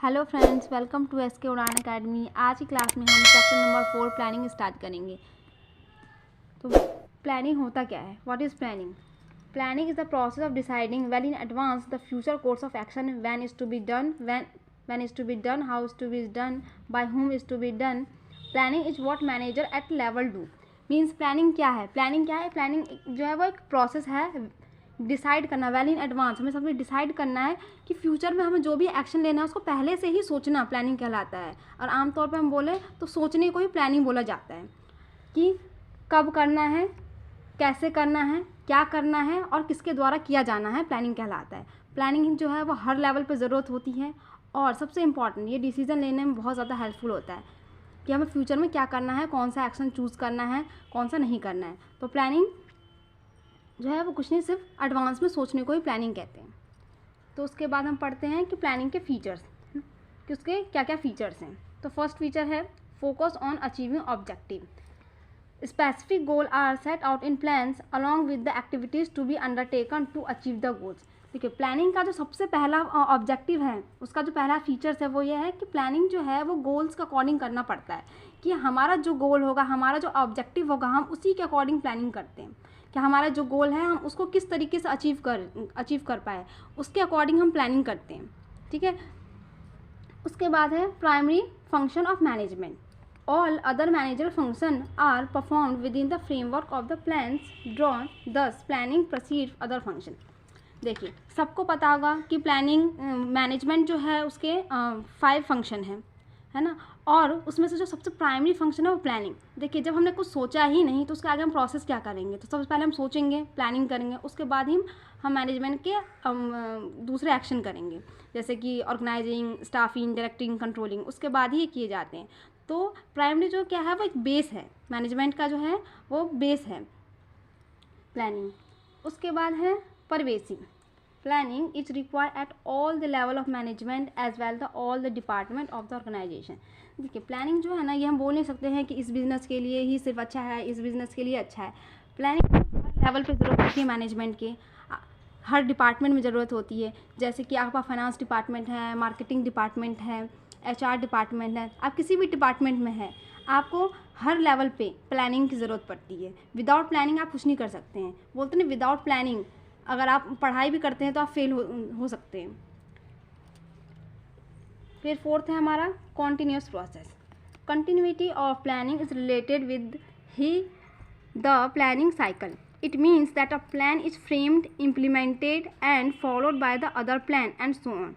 Hello friends, welcome to S K Udaan academy. आज की class में हम चैप्टर नंबर 4 प्लानिंग स्टार्ट करेंगे। तो प्लानिंग होता क्या है? What is planning? Planning is the process of deciding well in advance the future course of action, when is to be done, when is to be done, how is to be done, by whom is to be done. Planning is what manager at level do. Means planning क्या है? Planning जो है वो एक process है decide करना well in advance. हमें सबसे डिसाइड करना है कि फ्यूचर में हमें जो भी एक्शन लेना है उसको पहले से ही सोचना प्लानिंग कहलाता है। और आमतौर पर हम बोले तो सोचने को ही प्लानिंग बोला जाता है कि कब करना है, कैसे करना है, क्या करना है और किसके द्वारा किया जाना है, प्लानिंग कहलाता है। प्लानिंग जो है वो हर लेवल पर ज़रूरत होती है और सबसे इम्पॉर्टेंट ये डिसीज़न लेने में बहुत ज़्यादा हेल्पफुल होता है कि हमें फ्यूचर में क्या करना है, कौन सा एक्शन चूज़ करना है, कौन सा नहीं करना है। तो प्लानिंग जो है वो कुछ नहीं, सिर्फ एडवांस में सोचने को ही प्लानिंग कहते हैं। तो उसके बाद हम पढ़ते हैं कि प्लानिंग के फीचर्स, कि उसके क्या क्या फीचर्स हैं। तो फर्स्ट फीचर है focus on achieving objective. Specific goal are set out in plans along with the activities to be undertaken to achieve the goals. देखिए, प्लानिंग का जो सबसे पहला ऑब्जेक्टिव है, उसका जो पहला फीचर्स है वो ये है कि प्लानिंग जो है वो गोल्स के अकॉर्डिंग करना पड़ता है कि हमारा जो गोल होगा, हमारा जो ऑब्जेक्टिव होगा, हम उसी के अकॉर्डिंग प्लानिंग करते हैं कि हमारा जो गोल है हम उसको किस तरीके से अचीव कर पाए, उसके अकॉर्डिंग हम प्लानिंग करते हैं। ठीक है। उसके बाद है primary function of management. All other manager function are performed within the framework of the plans drawn, thus planning proceed other function. देखिए, सबको पता होगा कि प्लानिंग मैनेजमेंट जो है उसके 5 फंक्शन है ना, और उसमें से जो सबसे प्राइमरी फंक्शन है वो प्लानिंग। देखिए, जब हमने कुछ सोचा ही नहीं तो उसके आगे हम प्रोसेस क्या करेंगे? तो सबसे पहले हम सोचेंगे, प्लानिंग करेंगे, उसके बाद ही हम मैनेजमेंट के दूसरे एक्शन करेंगे, जैसे कि ऑर्गेनाइजिंग, स्टाफिंग, डायरेक्टिंग, कंट्रोलिंग, उसके बाद ही ये किए जाते हैं। तो प्राइमरी जो क्या है वो एक बेस है, मैनेजमेंट का जो है वो बेस है प्लानिंग। उसके बाद है pervasive. Planning is required at all the level of management as well the all the department of the organization. देखिए, प्लानिंग जो है ना, ये हम बोल नहीं सकते हैं कि इस बिज़नेस के लिए ही सिर्फ अच्छा है, इस बिज़नेस के लिए अच्छा है। प्लानिंग हर लेवल पे ज़रूरत होती है मैनेजमेंट के, हर डिपार्टमेंट में ज़रूरत होती है। जैसे कि आपका फाइनेंस डिपार्टमेंट है, मार्केटिंग डिपार्टमेंट है, HR डिपार्टमेंट है, आप किसी भी डिपार्टमेंट में है, आपको हर लेवल पे प्लानिंग की ज़रूरत पड़ती है। विदाउट प्लानिंग आप कुछ नहीं कर सकते हैं। बोलते हैं विदाउट प्लानिंग अगर आप पढ़ाई भी करते हैं तो आप फेल हो सकते हैं। फिर फोर्थ है हमारा continuous process. Continuity of planning is related with he the planning cycle. It means that a plan is framed, implemented and followed by the other plan and so on.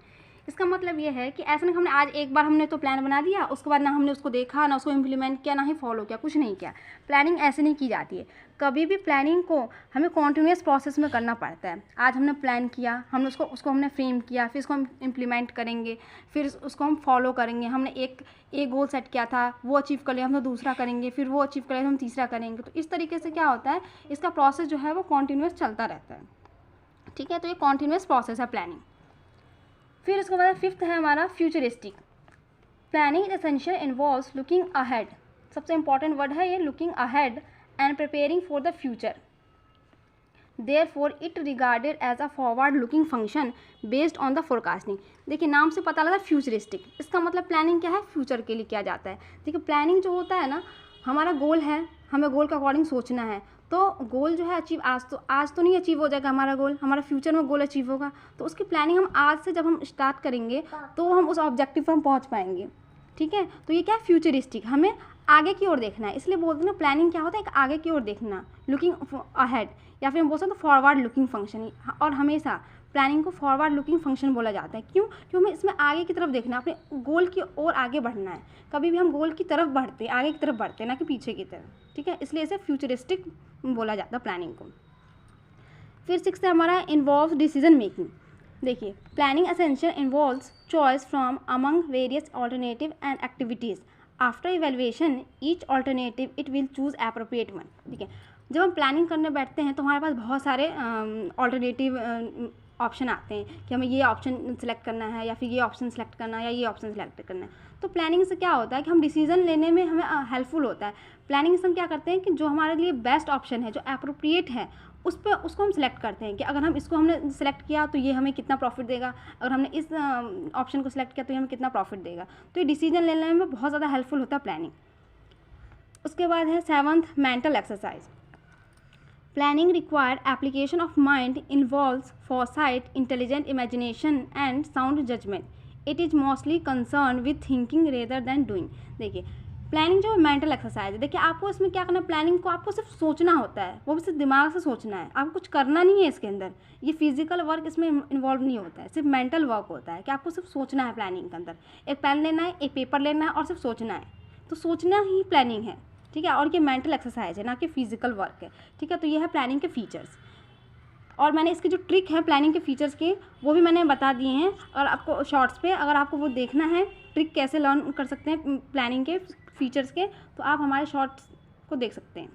इसका मतलब ये है कि ऐसा नहीं हमने आज एक बार हमने तो प्लान बना दिया, उसके बाद ना हमने उसको देखा, ना उसको इम्प्लीमेंट किया, ना ही फॉलो किया, कुछ नहीं किया। प्लानिंग ऐसे नहीं की जाती है। कभी भी प्लानिंग को हमें कॉन्टीन्यूस प्रोसेस में करना पड़ता है। आज हमने प्लान किया, हमने उसको हमने फ्रेम किया, फिर इसको हम इम्प्लीमेंट करेंगे, फिर उसको हम फॉलो करेंगे। हमने एक गोल सेट किया था, वो अचीव कर लिया, हम तो दूसरा करेंगे, फिर वो अचीव कर लिया, हम तीसरा करेंगे। तो इस तरीके से क्या होता है, इसका प्रोसेस जो है वो कॉन्टीन्यूस चलता रहता है। ठीक है, तो ये कॉन्टीन्यूस प्रोसेस है प्लानिंग। फिर उसके बाद फिफ्थ है हमारा futuristic. Planning essential involves looking ahead. सबसे इंपॉर्टेंट वर्ड है ये, looking ahead and preparing for the future. Therefore it regarded as a forward looking function based on the forecasting. देखिए, नाम से पता लगा फ्यूचरिस्टिक, इसका मतलब प्लानिंग क्या है, फ्यूचर के लिए किया जाता है। देखिए, प्लानिंग जो होता है ना, हमारा गोल है, हमें गोल के अकॉर्डिंग सोचना है। तो गोल जो है अचीव आज तो नहीं अचीव हो जाएगा हमारा गोल, हमारा फ्यूचर में गोल अचीव होगा। तो उसकी प्लानिंग हम आज से जब हम स्टार्ट करेंगे तो हम उस ऑब्जेक्टिव पर हम पहुँच पाएंगे। ठीक है, तो ये क्या है, फ्यूचरिस्टिक, हमें आगे की ओर देखना है। इसलिए बोलते हैं ना, प्लानिंग क्या होता है, एक आगे की ओर देखना, लुकिंग अहेड, या फिर हम बोल सकते हैं फॉरवर्ड लुकिंग फंक्शन। और हमेशा प्लानिंग को फॉरवर्ड लुकिंग फंक्शन बोला जाता है। क्यों? क्योंकि हमें इसमें आगे की तरफ देखना है, अपने गोल की ओर आगे बढ़ना है। कभी भी हम गोल की तरफ बढ़ते हैं, आगे की तरफ बढ़ते हैं, ना कि पीछे की तरफ। ठीक है, इसलिए इसे फ्यूचरिस्टिक बोला जाता है प्लानिंग को। फिर सिक्स है हमारा इन्वॉल्व डिसीजन मेकिंग। देखिए, planning essential involves choice from among various alternative and activities. After evaluation each alternative it will choose appropriate one. ठीक है, जब हम प्लानिंग करने बैठते हैं तो हमारे पास बहुत सारे ऑल्टरनेटिव ऑप्शन आते हैं कि हमें ये ऑप्शन सेलेक्ट करना है या फिर ये ऑप्शन सेलेक्ट करना है या ये ऑप्शन सेलेक्ट करना है। तो प्लानिंग से क्या होता है कि हम डिसीजन लेने में हमें हेल्पफुल होता है। प्लानिंग से हम क्या करते हैं कि जो हमारे लिए बेस्ट ऑप्शन है, जो अप्रोप्रिएट है, उसको हम सेलेक्ट करते हैं कि अगर हम इसको हमने सेलेक्ट किया तो ये हमें कितना प्रॉफिट देगा, अगर हमने इस ऑप्शन को सेलेक्ट किया तो ये हमें कितना प्रॉफिट देगा। तो ये डिसीजन लेने में बहुत ज़्यादा हेल्पफुल होता है प्लानिंग। उसके बाद है 7th mental exercise. Planning required application of mind involves foresight, intelligent imagination and sound judgment. It is mostly concern with thinking rather than doing. देखिए प्लानिंग जो मेंटल एक्सरसाइज है, देखिए आपको इसमें क्या करना है, प्लानिंग को आपको सिर्फ सोचना होता है, वो भी सिर्फ दिमाग से सोचना है, आपको कुछ करना नहीं है इसके अंदर। ये फिजिकल वर्क इसमें इन्वॉल्व नहीं होता है, सिर्फ मेंटल वर्क होता है कि आपको सिर्फ सोचना है। प्लानिंग के अंदर एक पेन लेना है, एक पेपर लेना है और सिर्फ सोचना है। तो सोचना ही प्लानिंग है, ठीक है। और ये मेंटल एक्सरसाइज है, ना कि फिजिकल वर्क है, ठीक है। तो ये है प्लानिंग के फीचर्स। और मैंने इसके जो ट्रिक है प्लानिंग के फीचर्स के, वो भी मैंने बता दिए हैं। और आपको शॉर्ट्स पे अगर आपको वो देखना है ट्रिक कैसे लर्न कर सकते हैं प्लानिंग के फीचर्स के, तो आप हमारे शॉर्ट्स को देख सकते हैं।